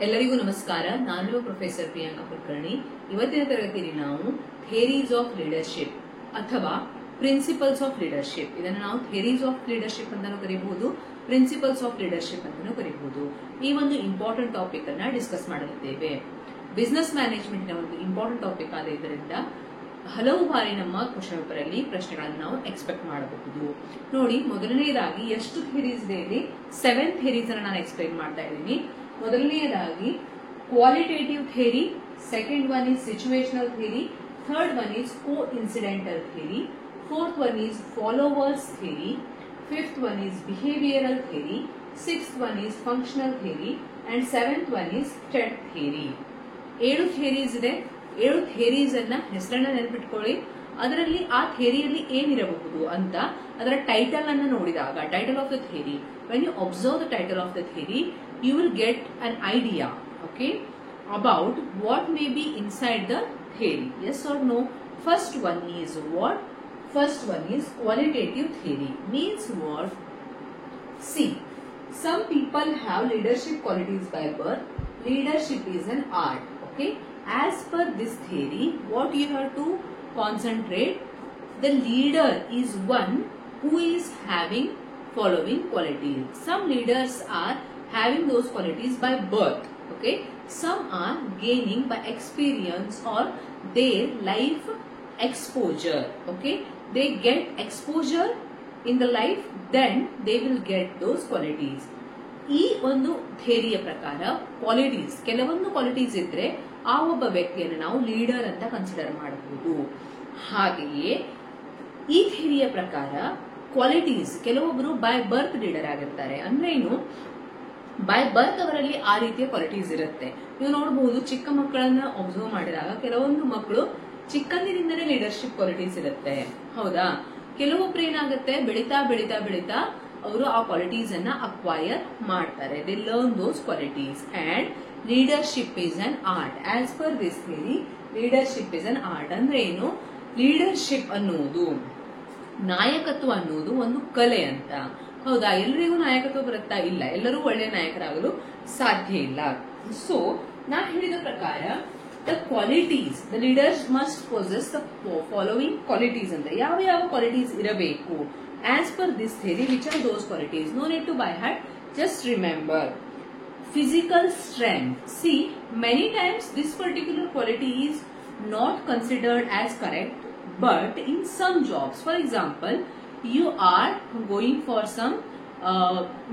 ಎಲ್ಲರಿಗೂ ನಮಸ್ಕಾರ. ನಾನು ಪ್ರೊಫೆಸರ್ ಪ್ರಿಯಾಂಕಾ ಕುಲಕರ್ಣಿ. ಇವತ್ತಿನ ತರಗತಿಯಲ್ಲಿ ನಾವು ಥಿಯರೀಸ್ ಆಫ್ ಲೀಡರ್ಶಿಪ್ ಅಥವಾ ಪ್ರಿನ್ಸಿಪಲ್ಸ್ ಆಫ್ ಲೀಡರ್ಶಿಪ್, ಇದನ್ನು ನಾವು ಥಿಯರೀಸ್ ಆಫ್ ಲೀಡರ್ಶಿಪ್ ಅಂತಾನೂ ಕರೀಬಹುದು, ಪ್ರಿನ್ಸಿಪಲ್ಸ್ ಆಫ್ ಲೀಡರ್ಶಿಪ್ ಅಂತಾನೂ ಕರೀಬಹುದು. ಈ ಒಂದು ಇಂಪಾರ್ಟೆಂಟ್ ಟಾಪಿಕ್ ಅನ್ನ ಡಿಸ್ಕಸ್ ಮಾಡಲಿದ್ದೇವೆ. ಬಿಸಿನೆಸ್ ಮ್ಯಾನೇಜ್ಮೆಂಟ್ ನ ಒಂದು ಇಂಪಾರ್ಟೆಂಟ್ ಟಾಪಿಕ್ ಆದ ಇದರಿಂದ ಹಲವು ಬಾರಿ ನಮ್ಮ ಕ್ವಶನ್ ಪೇಪರ್ ಅಲ್ಲಿ ಪ್ರಶ್ನೆಗಳನ್ನು ನಾವು ಎಕ್ಸ್ಪೆಕ್ಟ್ ಮಾಡಬಹುದು. ನೋಡಿ, ಮೊದಲನೆಯದಾಗಿ ಎಷ್ಟು ಥಿಯರೀಸ್ ಇದೆ ಇಲ್ಲಿ? 7 ಥಿಯರೀಸ್ ಅನ್ನು ನಾನು ಎಕ್ಸ್ಪ್ಲೈನ್ ಮಾಡ್ತಾ ಇದ್ದೀನಿ. ಮೊದಲನೆಯದಾಗಿ qualitative theory, second one is situational theory, third one is coincidental theory, fourth one is followers theory, fifth one is behavioural theory, sixth one is functional theory and seventh one is state theory. 7 theories ಇದೆ. 7 theories ಅನ್ನ ಹೆಸರನ್ನ ನೆನಪಿಟ್ಕೊಳ್ಳಿ. ಅದರಲ್ಲಿ ಆ ಥಿಯರಿಯಲ್ಲಿ ಏನಿರಬಹುದು ಅಂತ ಅದರ title ಅನ್ನು ನೋಡಿದಾಗ, title of the theory, when you observe the title of the theory you will get an idea, okay, about what may be inside the theory. Yes or no? First one is what? First one is qualitative theory. Means what? See, some people have leadership qualities by birth. Leadership is an art, okay. As per this theory, what you have to concentrate, the leader is one who is having following qualities. Some leaders are having those qualities by birth, okay. Some are gaining by experience or their life exposure, okay. They get exposure in the life, then they will get those qualities. ಈ ಒಂದು ಥಿಯರಿಯ ಪ್ರಕಾರ qualities, ಕೆಲವೊಂದು qualities ಇದ್ರೆ ಆ ಒಬ್ಬ ವ್ಯಕ್ತಿಯನ್ನು ನಾವು ಲೀಡರ್ ಅಂತ ಕನ್ಸಿಡರ್ ಮಾಡಬಹುದು. ಹಾಗೆಯೇ ಈ ಥಿಯರಿಯ ಪ್ರಕಾರ ಕ್ವಾಲಿಟೀಸ್, ಕೆಲವೊಬ್ಬರು ಬೈ ಬರ್ತ್ ಲೀಡರ್ ಆಗಿರ್ತಾರೆ. ಅಂದ್ರೆ ಏನು? ಬೈ ಬರ್ತ್ ಅವರಲ್ಲಿ ಆ ರೀತಿಯ ಕ್ವಾಲಿಟೀಸ್ ಇರುತ್ತೆ. ನೀವು ನೋಡಬಹುದು, ಚಿಕ್ಕ ಮಕ್ಕಳನ್ನ ಅಬ್ಸರ್ವ್ ಮಾಡಿದಾಗ ಕೆಲವೊಂದು ಮಕ್ಕಳು ಚಿಕ್ಕಂದಿನಿಂದಲೇ ಲೀಡರ್ಶಿಪ್ ಕ್ವಾಲಿಟೀಸ್ ಇರುತ್ತೆ, ಹೌದಾ? ಕೆಲವೊಬ್ರು ಏನಾಗುತ್ತೆ, ಬೆಳೀತಾ ಬೆಳೀತಾ ಬೆಳೀತಾ ಅವರು ಆ ಕ್ವಾಲಿಟೀಸ್ ಅನ್ನ ಅಕ್ವೈರ್ ಮಾಡ್ತಾರೆ. They learn those qualities and leadership is an art. As per this theory, leadership is an art. ಅಂದ್ರೆ ಏನು? ಲೀಡರ್ಶಿಪ್ ಅನ್ನುವುದು, ನಾಯಕತ್ವ ಅನ್ನುವುದು ಒಂದು ಕಲೆ ಅಂತ, ಹೌದಾ? ಎಲ್ಲರಿಗೂ ನಾಯಕತ್ವ ಬರುತ್ತಾ? ಇಲ್ಲ. ಎಲ್ಲರೂ ಒಳ್ಳೆಯ ನಾಯಕರಾಗಲು ಸಾಧ್ಯ ಇಲ್ಲ. ಸೊ ನಾ ಹೇಳಿದ ಪ್ರಕಾರ the qualities, the leaders must possess the following qualities ಅಂತ. ಯಾವ ಯಾವ ಕ್ವಾಲಿಟೀಸ್ ಇರಬೇಕು? As per this theory, which are those qualities? No need to by heart, just remember. Physical strength. See, many times this particular quality is not considered as correct, but in some jobs, for example, you are going for some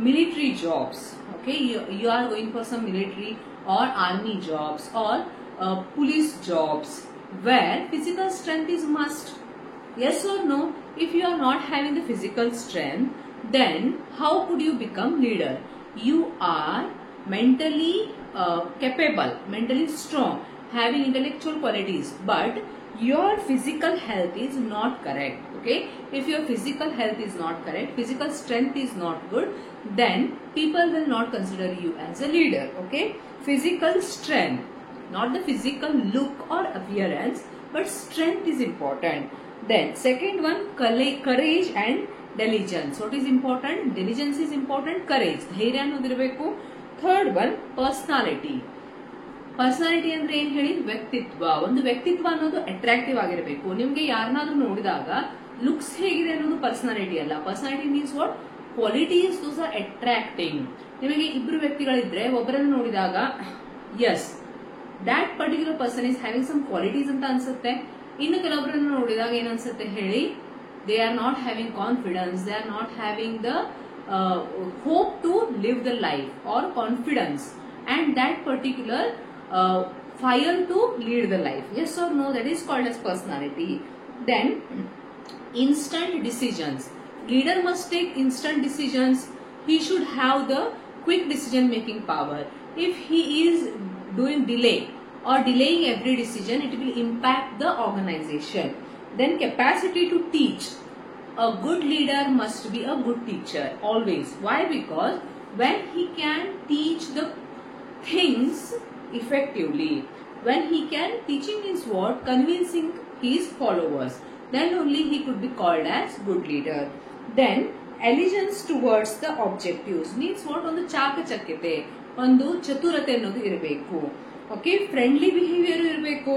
military jobs, okay, you are going for some military or army jobs or police jobs where physical strength is must. Yes or no? If you are not having the physical strength, then how could you become leader? You are mentally capable, mentally strong, having intellectual qualities, but your physical health is not correct, okay. If your physical health is not correct, physical strength is not good, then people will not consider you as a leader, okay. Physical strength, not the physical look or appearance, but strength is important. Then second one, courage and diligence. What is important? Diligence is important, courage, ಧೈರ್ಯ ಅನ್ನೋದಿರಬೇಕು. Third one, personality. Personality ಅಂದ್ರೆ ಏನ್ ಹೇಳಿ? ವ್ಯಕ್ತಿತ್ವ. ಒಂದು ವ್ಯಕ್ತಿತ್ವ ಅನ್ನೋದು attractive ಆಗಿರಬೇಕು. ನಿಮ್ಗೆ ಯಾರನ್ನಾದ್ರೂ ನೋಡಿದಾಗ ಲುಕ್ಸ್ ಹೇಗಿದೆ ಅನ್ನೋದು ಪರ್ಸನಾಲಿಟಿ ಅಲ್ಲ. Personality means what? Qualities those are attracting. ನಿಮಗೆ ಇಬ್ರು ವ್ಯಕ್ತಿಗಳಿದ್ರೆ ಒಬ್ಬರನ್ನು ನೋಡಿದಾಗ S, that particular person is having some qualities ಅಂತ ಅನ್ಸುತ್ತೆ. ಇನ್ನು ಕೆಲವೊಬ್ಬರನ್ನು ನೋಡಿದಾಗ ಏನ್ ಅನ್ಸುತ್ತೆ ಹೇಳಿ? They are not having confidence, they are not having the hope to live the life or confidence and that particular fire to lead the life. Yes or no? That is called as personality. Then instant decisions. Leader must take instant decisions. He should have the quick decision making power. If he is doing delay or delaying every decision, it will impact the organization. Then capacity to teach. A good leader must be a good teacher always. Why? Because when he can teach the things effectively, when he can, teaching is what? Convincing his followers, then only he could be called as good leader. Then diligence towards the objectives means what, ಒಂದು ಚಾಕಚಕ್ಯತೆ, ಒಂದು ಚತುರತೆ ಅನ್ನೋದು ಇರಬೇಕು. Okay, friendly behaviour ಇರಬೇಕು.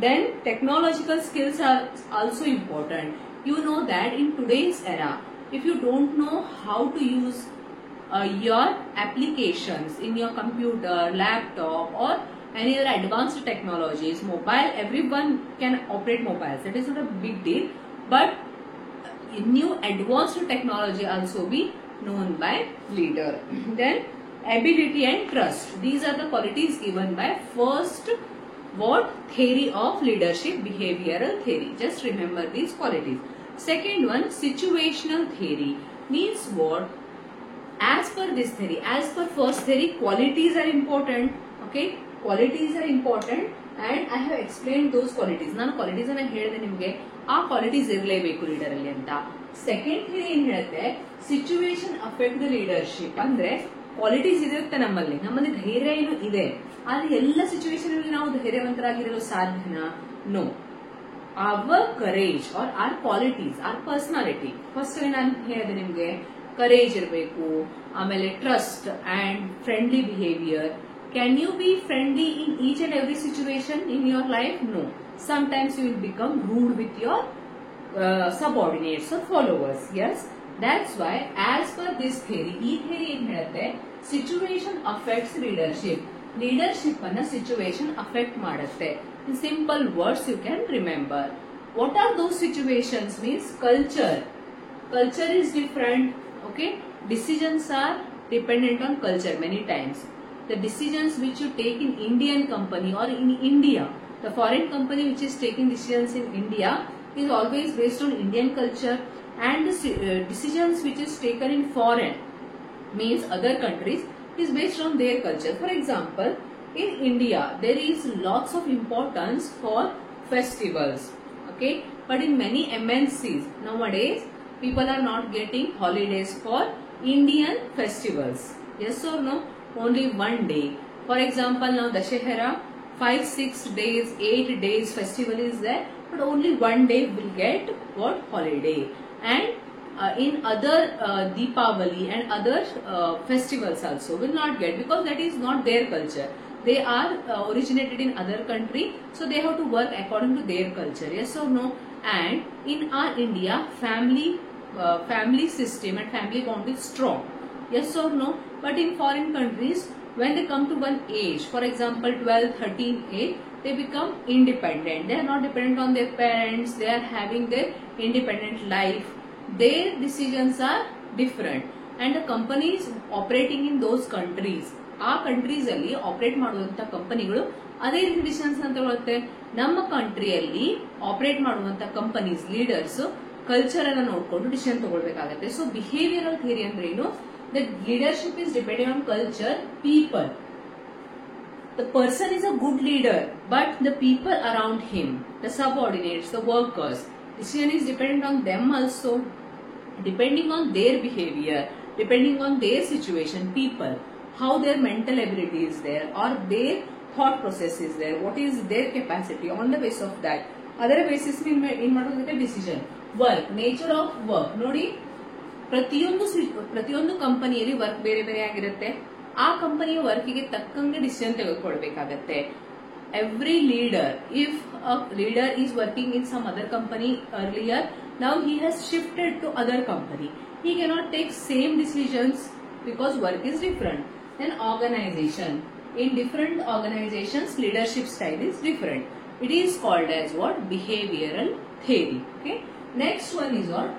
Then technological skills are also important. You know that in today's era, if you don't know how to use your applications in your computer, laptop or any other advanced technologies, mobile, everyone can operate mobiles. That is not a big deal, but new advanced technology also be known by leader. Then ability and trust. These are the qualities given by first what theory of leadership, behavioral theory. Just remember these qualities. Second one, situational theory means what? As per this theory, as per first theory, qualities are important. Okay, qualities are important and I have explained those qualities. ನಾನು qualities ಅನ್ನ ಹೇಳಿದೆ ನಿಮಗೆ, ಆ qualities ಇರಲೇಬೇಕು leader ಅಲ್ಲಿ ಅಂತ. Second theory ಏನ್ ಹೇಳುತ್ತೆ, ಸಿಚುವೇಶನ್ ಅಫೆಕ್ಟ್ ದ ಲೀಡರ್ಶಿಪ್. ಅಂದ್ರೆ ಕ್ವಾಲಿಟೀಸ್ ಇರುತ್ತೆ ನಮ್ಮಲ್ಲಿ ಧೈರ್ಯ ಏನು ಇದೆ, ಆದ್ರೆ ಎಲ್ಲ ಸಿಚುವೇಶನ್ ಅಲ್ಲಿ ನಾವು ಧೈರ್ಯವಂತರಾಗಿರಲು ಸಾಧ್ಯನಾ? No. Our courage are our qualities, our personality. First ನಾನು ಹೇಳಿದೆ ನಿಮ್ಗೆ, ಕರೇಜ್ ಇರಬೇಕು, ಆಮೇಲೆ trust and friendly behaviour. Can you be friendly in each and every situation in your life? No. Sometimes you will become rude with your subordinates or followers. Yes, that's why as per this theory, ಈ theory ಏನ್ ಹೇಳುತ್ತೆ, situation affects leadership. Leadership ಅನ್ನ situation affect ಮಾಡುತ್ತೆ. In simple words you can remember. What are those situations? Means culture. Culture is different. Okay, decisions are dependent on culture many times. The decisions which you take in Indian company or in India, the foreign company which is taking decisions in India is always based on Indian culture, and the decisions which is taken in foreign means other countries is based on their culture. For example, in India there is lots of importance for festivals. Okay, but in many MNCs nowadays people are not getting holidays for Indian festivals. Yes or no? Only one day. For example, now Dashehra, 5-6 days, 8 days festival is there, but only one day will get what? Holiday. And in other Deepavali and other festivals also will not get, because that is not their culture. They are originated in other country, so they have to work according to their culture. Yes or no? And in our India, family system and family bond is strong. Yes or no? But in foreign countries, when they come to one age, for example 12, 13 age, they become independent. They are not dependent on their parents. They are having their independent life. Their decisions are different, and the companies operating in those countries, ಆ countries ಅಲ್ಲಿ operate ಮಾಡುವಂತ ಕಂಪನಿಗಳು ಅದೇ ರೀತಿ decisions ಅಂತ ತಗೊಳುತ್ತೆ. ನಮ್ಮ ಕಂಟ್ರಿಯಲ್ಲಿ operate ಮಾಡುವಂತ ಕಂಪನೀಸ್ ಲೀಡರ್ಸ್ ಕಲ್ಚರ್ ಅನ್ನ ನೋಡ್ಕೊಂಡು ಡಿಸಿಷನ್ ತಗೊಳ್ಬೇಕಾಗತ್ತೆ. ಸೊ ಬಿಹೇವಿಯರಲ್ ಥಿಯರಿ ಅಂದ್ರೆ ಏನು? That leadership is depending on culture, people. The person is a good leader, but the people around him, the subordinates, the workers, decision is dependent on them also, depending on their behavior, depending on their situation, people, how their mental ability is there, or their thought process is there, what is their capacity. On the basis of that, other basis in ಮಾಡೋದಕ್ಕೆ decision. Work, nature of work. ನೋಡಿ, ಪ್ರತಿಯೊಂದು ಕಂಪನಿಯಲ್ಲಿ work ಬೇರೆ ಬೇರೆ ಆಗಿರುತ್ತೆ. ಆ ಕಂಪನಿಯ ವರ್ಕಿಗೆ ತಕ್ಕಂಗೆ ಡಿಸಿಷನ್ ತೆಗೆದುಕೊಳ್ಬೇಕಾಗತ್ತೆ. Every leader, if a leader is working in some other company earlier, now he has shifted to other company, he cannot take same decisions because work is different. Then organisation, in different organisations leadership style is different. It is called as what? Behavioral theory. Okay. Next one is what?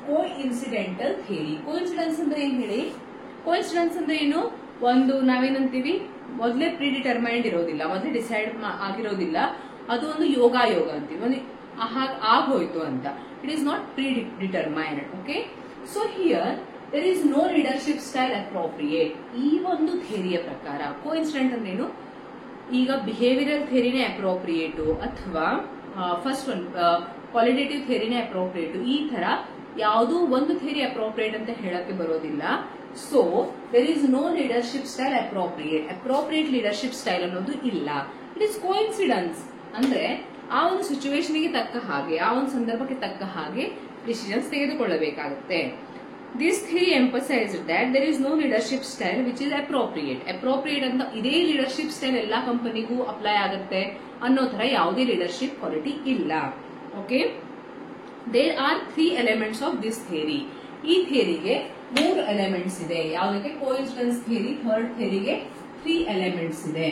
Coincidental theory. Coincidence ಅಂದ್ರೆ ಏನ್ ಹೇಳಿ? Coincidence ಅಂದ್ರೆ ಏನು? ಒಂದು ನಾವೇನಂತೀವಿ, ಮೊದಲೇ ಪ್ರಿಡಿಟರ್ಮೈನ್ಡ್ ಇರೋದಿಲ್ಲ, ಮೊದಲೇ decide ಆಗಿರೋದಿಲ್ಲ, ಅದು ಒಂದು ಯೋಗ ಅಂತೀವಿ, ಒಂದು ಆಗೋಯ್ತು ಅಂತ. It is not predetermined. Okay, so here there is no leadership style appropriate. ಈ ಒಂದು ಥಿಯರಿಯ ಪ್ರಕಾರ ಕೋಇನ್ಸಿಡೆಂಟ್ ಅಂದ್ರೆ ಏನು? ಈಗ ಬಿಹೇವಿಯರಲ್ ಥಿಯರಿನೇ ಅಪ್ರೋಪ್ರಿಯೇಟು ಅಥವಾ ಫಸ್ಟ್ ಒನ್ ಕ್ವಾಲಿಟೇಟಿವ್ ಥಿಯರಿನೇ ಅಪ್ರೋಪ್ರಿಯೇಟ್, ಈ ತರ ಯಾವುದೋ ಒಂದು ಥಿಯರಿ ಅಪ್ರೋಪ್ರಿಯೇಟ್ ಅಂತ ಹೇಳಕ್ಕೆ ಬರೋದಿಲ್ಲ. So there is no leadership style appropriate leadership style ಅನ್ನೋದು ಇಲ್ಲ. ಇಟ್ ಇಸ್ ಕೋಇನ್ಸಿಡೆನ್ಸ್ ಅಂದ್ರೆ ಆ ಒಂದು ಸಿಚುವೇಶನ್ಗೆ ತಕ್ಕ ಹಾಗೆ, ಆ ಒಂದು ಸಂದರ್ಭಕ್ಕೆ ತಕ್ಕ ಹಾಗೆ decisions ತೆಗೆದುಕೊಳ್ಳಬೇಕಾಗುತ್ತೆ. This theory emphasized that there is no leadership style which is appropriate. Appropriate ಅಂತ ಇದೇ leadership style ಎಲ್ಲಾ ಕಂಪನಿಗೂ ಅಪ್ಲೈ ಆಗುತ್ತೆ ಅನ್ನೋ ತರ ಯಾವುದೇ leadership quality ಇಲ್ಲ. Okay? There are 3 elements of this theory. ಈ ಥಿಯರಿಗೆ 3 ಎಲಿಮೆಂಟ್ಸ್ ಇದೆ. ಯಾವುದಕ್ಕೆ? ಕೋಇನ್ಸಿಡೆನ್ಸ್ ಥಿಯರಿ, ಥರ್ಡ್ ಥಿಯರಿಗೆ 3 ಎಲಿಮೆಂಟ್ಸ್ ಇದೆ.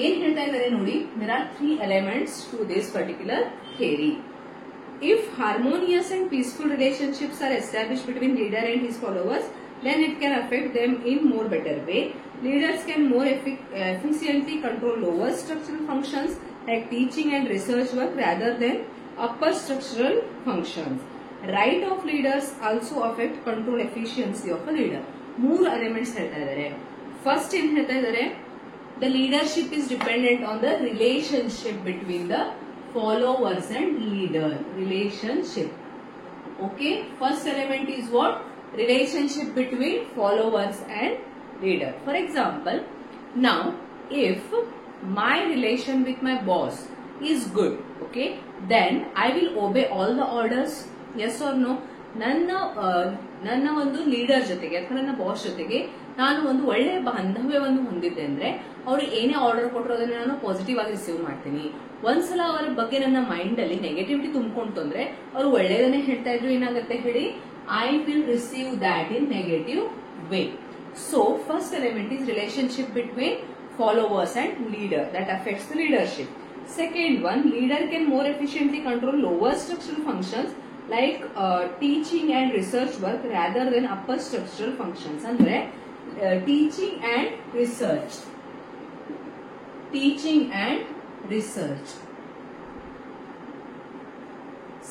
ಏನ್ ಹೇಳ್ತಾ ಇದ್ದಾರೆ ನೋಡಿ, there are 3 elements to this particular theory. If harmonious and peaceful relationships are established between leader and his followers, then it can affect them in more better way. Leaders can more efficiently control lower structural functions like teaching and research work rather than upper structural functions. Right of leaders also affect control efficiency of a leader. 3 elements ಹೇಳ್ತಾ ಇದ್ದಾರೆ. First ಏನ್ ಹೇಳ್ತಾ ಇದ್ದಾರೆ, the leadership is dependent on the relationship between the followers and leader. Relationship. Okay, first element is what? Relationship between followers and leader. For example, now if my relation with my boss is good, okay, then I will obey all the orders. Yes or no? ನನ್ನ ಒಂದು leader ಜೊತೆಗೆ ಅಥವಾ ನನ್ನ boss ಜೊತೆಗೆ ನಾನು ಒಂದು ಒಳ್ಳೆ ಬಾಂಧವ್ಯವನ್ನು ಹೊಂದಿದ್ದೆ ಅಂದ್ರೆ ಅವರು ಏನೇ ಆರ್ಡರ್ ಕೊಟ್ಟರು ಅದನ್ನ ನಾನು ಪಾಸಿಟಿವ್ ಆಗಿ ರಿಸೀವ್ ಮಾಡ್ತೀನಿ. ಒಂದ್ಸಲ ಅವರ ಬಗ್ಗೆ ನನ್ನ ಮೈಂಡ್ ಅಲ್ಲಿ ನೆಗೆಟಿವಿಟಿ ತುಂಬಿಕೊಂತು ಅಂದ್ರೆ ಅವರು ಒಳ್ಳೆಯದನ್ನೇ ಹೇಳ್ತಾ ಇದ್ರು, ಏನಾಗುತ್ತೆ ಹೇಳಿ, I will receive that in negative way. So first element is relationship between followers and leader that affects the leadership. Second one, leader can more efficiently control lower structural functions like teaching and research work rather than upper structural functions. Andre teaching and research.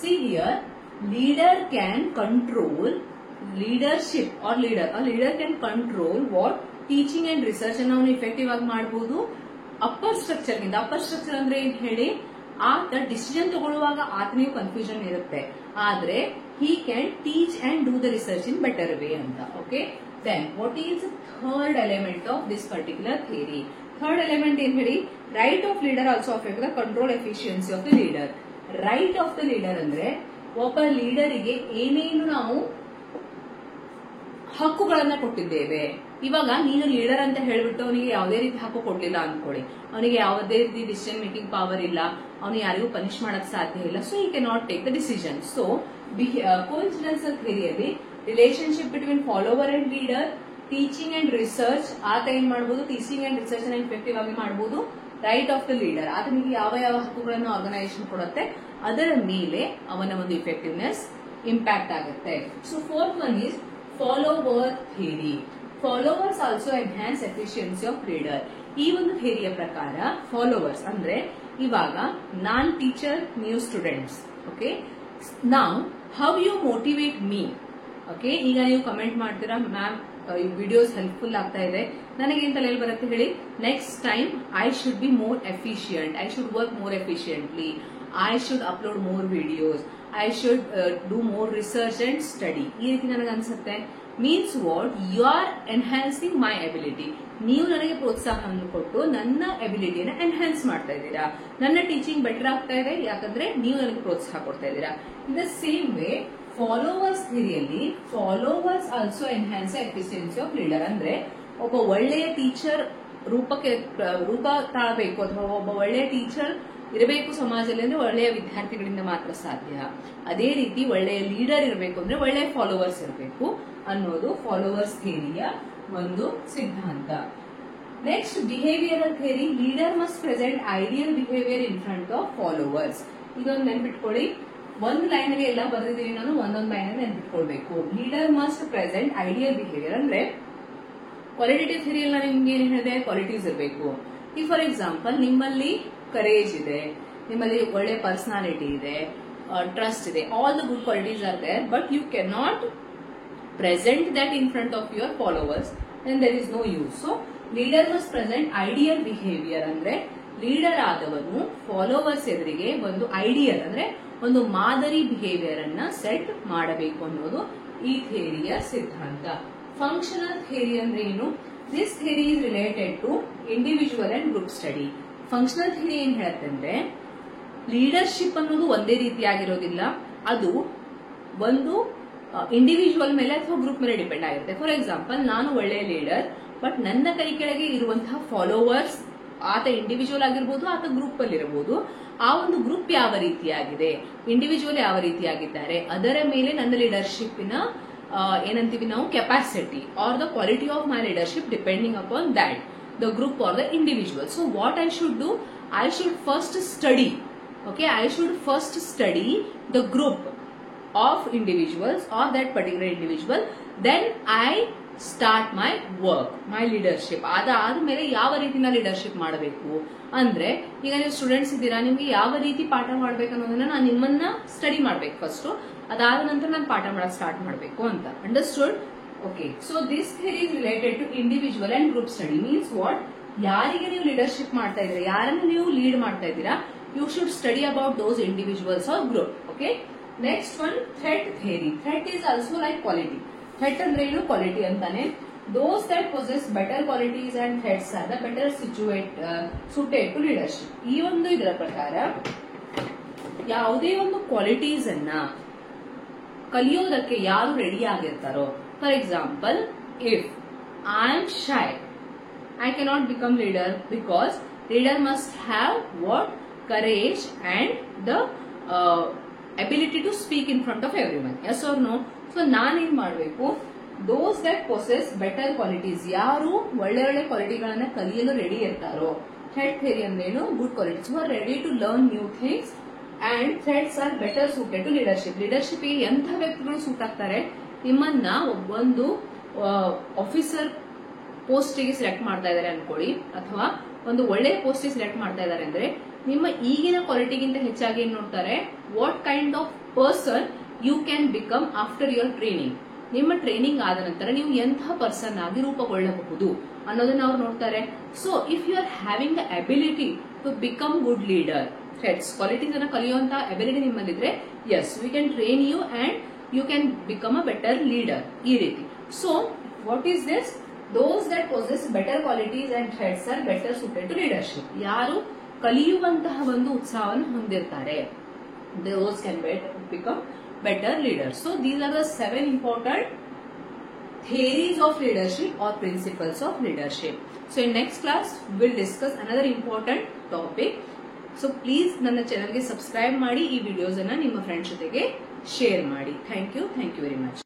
See here, leader can control leadership or leader. A leader can control what? Teaching and research ಅನ್ನು ಅವನು effective ಆಗಿ ಮಾಡಬಹುದು. Upper structure ಗಿಂತ, upper structure ಅಂದ್ರೆ ಏನ್ ಹೇಳಿ, ಆತ decision ತಗೊಳ್ಳುವಾಗ ಆತನಿಗೆ ಕನ್ಫ್ಯೂಷನ್ ಇರುತ್ತೆ, ಆದ್ರೆ he can teach and do the research in better way ಅಂತ. Okay, then what is the third element of this particular theory? Third element ಏನ್ ಹೇಳಿ, right of leader also affect the control efficiency of the leader. Right of the leader ಅಂದ್ರೆ ಒಬ್ಬ ಲೀಡರಿಗೆ ಏನೇನು ನಾವು ಹಕ್ಕುಗಳನ್ನ ಕೊಟ್ಟಿದ್ದೇವೆ. ಇವಾಗ ನೀನು ಲೀಡರ್ ಅಂತ ಹೇಳ್ಬಿಟ್ಟು ಅವನಿಗೆ ಯಾವುದೇ ರೀತಿ ಹಕ್ಕು ಕೊಡ್ಲಿಲ್ಲ ಅನ್ಕೊಳ್ಳಿ, ಅವನಿಗೆ ಯಾವುದೇ ರೀತಿ ಡಿಸಿಷನ್ ಮೇಕಿಂಗ್ ಪವರ್ ಇಲ್ಲ, ಅವನು ಯಾರಿಗೂ ಪನಿಷ್ ಮಾಡಕ್ ಸಾಧ್ಯ ಇಲ್ಲ, ಸೊ ಈ can not take the decision. So coincidental ಥಿಯರಿಯಲ್ಲಿ relationship between follower and leader, teaching and research, ಆತ ಏನ್ ಮಾಡಬಹುದು, ಟೀಚಿಂಗ್ ಅಂಡ್ ರಿಸರ್ಚ್ ಅನ್ನ ಎಫೆಕ್ಟಿವ್ ಆಗಿ ಮಾಡಬಹುದು. ರೈಟ್ ಆಫ್ ದ ಲೀಡರ್, ಆತನಿಗೆ ಯಾವ ಯಾವ ಹಕ್ಕುಗಳನ್ನು ಆರ್ಗನೈಸೇಷನ್ ಕೊಡುತ್ತೆ ಅದರ ಮೇಲೆ ಅವನ ಒಂದು ಇಫೆಕ್ಟಿವ್ನೆಸ್ ಇಂಪ್ಯಾಕ್ಟ್ ಆಗುತ್ತೆ. So fourth one is follower theory. Followers also enhance efficiency of leader. ಈ ಒಂದು ಥಿಯರಿಯ ಪ್ರಕಾರ ಫಾಲೋವರ್ಸ್ ಅಂದ್ರೆ ಇವಾಗ ನಾನ್ ಟೀಚರ್, ನೀವು ಸ್ಟೂಡೆಂಟ್ಸ್. ಓಕೆ, ನಾವ್ how you motivate me. Okay, ಈಗ ನೀವು ಕಮೆಂಟ್ ಮಾಡ್ತೀರಾ, ಮ್ಯಾಮ್ ಈ ವಿಡಿಯೋಸ್ ಹೆಲ್ಪ್ಫುಲ್ ಆಗ್ತಾ ಇದೆ, ನನಗೆ ಏನ್ ತಲೆಯಲ್ಲಿ ಬರುತ್ತೆ ಹೇಳಿ, next time I should be more efficient, I should work more efficiently, I should upload more videos, I should do more research and study. ಈ ರೀತಿ ನನಗೆ ಅನ್ಸುತ್ತೆ. Means what, you are enhancing my ability. ನೀವು ನನಗೆ ಪ್ರೋತ್ಸಾಹವನ್ನು ಕೊಟ್ಟು ನನ್ನ ಎಬಿಲಿಟಿಯನ್ನು enhance ಮಾಡ್ತಾ ಇದ್ದೀರಾ, ನನ್ನ ಟೀಚಿಂಗ್ ಬೆಟರ್ ಆಗ್ತಾ ಇದೆ, ಯಾಕಂದ್ರೆ ನೀವು ನನಗೆ ಪ್ರೋತ್ಸಾಹ ಕೊಡ್ತಾ ಇದ್ದೀರಾ. In the same way followers ಥಿಯರಿಯಲ್ಲಿ followers also enhance efficiency of leader. ಅಂದ್ರೆ ಒಬ್ಬ ಒಳ್ಳೆಯ ಟೀಚರ್ ರೂಪ ತಾಳಬೇಕು ಅಥವಾ ಒಬ್ಬ ಒಳ್ಳೆಯ ಟೀಚರ್ ಇರಬೇಕು ಸಮಾಜದಲ್ಲಿ ಅಂದ್ರೆ ಒಳ್ಳೆಯ ವಿದ್ಯಾರ್ಥಿಗಳಿಂದ ಮಾತ್ರ ಸಾಧ್ಯ. ಅದೇ ರೀತಿ ಒಳ್ಳೆಯ ಲೀಡರ್ ಇರಬೇಕು ಅಂದ್ರೆ ಒಳ್ಳೆಯ ಫಾಲೋವರ್ಸ್ ಇರಬೇಕು ಅನ್ನೋದು ಫಾಲೋವರ್ಸ್ ಥಿಯರಿಯ ಒಂದು ಸಿದ್ಧಾಂತ. Next, behavioural theory. Leader must present ideal behaviour in front of followers. ಇದೊಂದು ನೆನ್ಪಿಟ್ಕೊಳ್ಳಿ, ಒಂದು ಲೈನ್ ಅಲ್ಲಿ ಎಲ್ಲ ಬರೆದಿದ್ದೀನಿ ನಾನು, ಒಂದೊಂದು ಲೈನ್ ಅಲ್ಲಿ ನೆನ್ಪಿಟ್ಕೊಳ್ಬೇಕು. Leader must present ideal behaviour ಅಂದ್ರೆ ಕ್ವಾಲಿಟೇಟಿವ್ ಥಿಯರಿಯಲ್ಲಿ ನಾನು ನಿಮ್ಗೆ ಏನ್ ಹೇಳಿದೆ, ಕ್ವಾಲಿಟೀಸ್ ಇರಬೇಕು. ಈ ಫಾರ್ ಎಕ್ಸಾಂಪಲ್, ನಿಮ್ಮಲ್ಲಿ ಕರೇಜ್ ಇದೆ, ನಿಮ್ಮಲ್ಲಿ ಒಳ್ಳೆ ಪರ್ಸನಾಲಿಟಿ ಇದೆ, ಟ್ರಸ್ಟ್ ಇದೆ, all the good qualities are there, but you can not present that in front of your followers, then there is no use. So leader must present ideal behavior. ಅಂದ್ರೆ leader ಆದವನು followers ಎದುರಿಗೆ ಒಂದು ideal ಅಂದ್ರೆ ಒಂದು ಮಾದರಿ behaviour ಅನ್ನ set ಮಾಡಬೇಕು ಅನ್ನೋದು ಈ ಥಿಯರಿಯ ಸಿದ್ಧಾಂತ. ಫಂಕ್ಷನಲ್ ಥಿಯರಿ ಅಂದ್ರೆ ಏನು? This theory is related to individual and group study. Functional theory ಏನ್ ಹೇಳುತ್ತೆ ಅಂದ್ರೆ ಲೀಡರ್ಶಿಪ್ ಅನ್ನೋದು ಒಂದೇ ರೀತಿಯಾಗಿರೋದಿಲ್ಲ, ಅದು ಒಂದು ಇಂಡಿವಿಜುವಲ್ ಮೇಲೆ ಅಥವಾ ಗ್ರೂಪ್ ಮೇಲೆ ಡಿಪೆಂಡ್ ಆಗಿರುತ್ತೆ. ಫಾರ್ ಎಕ್ಸಾಂಪಲ್, ನಾನು ಒಳ್ಳೆಯ ಲೀಡರ್, ಬಟ್ ನನ್ನ ಕೈ ಕೆಳಗೆ ಇರುವಂತಹ ಫಾಲೋವರ್ಸ್, ಆತ ಇಂಡಿವಿಜುವಲ್ ಆಗಿರ್ಬೋದು, ಆತ ಗ್ರೂಪ್ ಅಲ್ಲಿ ಇರಬಹುದು. ಆ ಒಂದು ಗ್ರೂಪ್ ಯಾವ ರೀತಿಯಾಗಿದೆ, ಇಂಡಿವಿಜುವಲ್ ಯಾವ ರೀತಿಯಾಗಿದ್ದಾರೆ, ಅದರ ಮೇಲೆ ನನ್ನ ಲೀಡರ್ಶಿಪ್ನ ಏನಂತೀವಿ ನಾವು capacity are the quality of my leadership depending upon that the group are the individual. So what I should do, I should first study, okay, I should first study the group of individuals or that particular individual, then I start my work, my leadership. ಅದಾದ್ಮೇಲೆ ಯಾವ ರೀತಿ ನಾ leadership ಮಾಡಬೇಕು ಅಂದ್ರೆ, ಈಗ ನೀವು students ಇದ್ದೀರಾ, ನಿಮ್ಗೆ ಯಾವ ರೀತಿ ಪಾಠ ಮಾಡ್ಬೇಕು ಅನ್ನೋದನ್ನ ನಾನು ನಿಮ್ಮನ್ನ ಸ್ಟಡಿ ಮಾಡ್ಬೇಕು ಫಸ್ಟ್, ಅದಾದ ನಂತರ ನಾನು ಪಾಠ ಮಾಡಕ್ ಸ್ಟಾರ್ಟ್ ಮಾಡಬೇಕು ಅಂತ. Understood? Okay, so this theory is related to individual and group study. Means what, ಯಾರಿಗೆ ನೀವು ಲೀಡರ್ಶಿಪ್ ಮಾಡ್ತಾ ಇದ್ದೀರಾ, ಯಾರನ್ನು ನೀವು ಲೀಡ್ ಮಾಡ್ತಾ ಇದ್ದೀರಾ, you should study about those individuals or group. Okay, next one, trait theory. Trait is also like quality. Trait ಅಂದ್ರೆ ಏನು? ಕ್ವಾಲಿಟಿ ಅಂತಾನೆ. Those that possess better qualities and traits are the better suited to leadership. ಈ ಒಂದು ಇದರ ಪ್ರಕಾರ ಯಾವುದೇ ಒಂದು qualities ಅನ್ನ ಕಲಿಯೋದಕ್ಕೆ ಯಾರು ರೆಡಿ ಆಗಿರ್ತಾರೋ, for example, if I am shy, I cannot become leader because leader must have what? Courage and the ability to speak in front of everyone. Yes or no? So ನಾನು ಏನ್ ಮಾಡಬೇಕು, those that possess better qualities, ಯಾರು ಒಳ್ಳೆ ಒಳ್ಳೆ ಕ್ವಾಲಿಟಿಗಳನ್ನ ಕಲಿಯಲು ready ಇರ್ತಾರೋ, threat theory ಅಂದ್ರೇನು? Good qualities, who are ready to learn new things and threats are better suited to leadership. Leadership ಗೆ ಎಂಥ ವ್ಯಕ್ತಿಗಳು ಸೂಟ್ ಆಗ್ತಾರೆ? ನಿಮ್ಮನ್ನ ಒಂದು ಆಫೀಸರ್ ಪೋಸ್ಟಿಗೆ ಸೆಲೆಕ್ಟ್ ಮಾಡ್ತಾ ಇದ್ದಾರೆ ಅನ್ಕೊಳ್ಳಿ, ಅಥವಾ ಒಂದು ಒಳ್ಳೆಯ ಪೋಸ್ಟಿಗೆ ಸೆಲೆಕ್ಟ್ ಮಾಡ್ತಾ ಇದ್ದಾರೆ ಅಂದ್ರೆ, ನಿಮ್ಮ ಈಗಿನ ಕ್ವಾಲಿಟಿಗಿಂತ ಹೆಚ್ಚಾಗಿ ಏನ್ ನೋಡ್ತಾರೆ, what kind of person you can become after your training. ನಿಮ್ಮ ಟ್ರೈನಿಂಗ್ ಆದ ನಂತರ ನೀವು ಎಂತಹ ಪರ್ಸನ್ ಆಗಿ ರೂಪುಗೊಳ್ಳಬಹುದು ಅನ್ನೋದನ್ನ ಅವ್ರು ನೋಡ್ತಾರೆ. So if you are having the ability to become good leader, traits qualities ಅನ್ನ ಕಲಿಯುವಂತಹ ಎಬಿಲಿಟಿ ನಿಮ್ಮಲ್ಲಿದ್ರೆ, yes, we can train you and you can become a better leader. ಈ ರೀತಿ. So what is this? Those that possess better qualities and traits are better suited to leadership. ಯಾರು ಕಲಿಯುವಂತಹ ಒಂದು ಉತ್ಸಾಹವನ್ನು ಹೊಂದಿರ್ತಾರೆ, those can become better leaders. So these are the 7 important theories of leadership or principles of leadership. So in next class we'll discuss another important topic. So please ನನ್ನ ಚಾನೆಲ್ಗೆ subscribe ಮಾಡಿ, ಈ videos ಅನ್ನ ನಿಮ್ಮ friends ಜೊತೆಗೆ share ಮಾಡಿ. Thank you very much.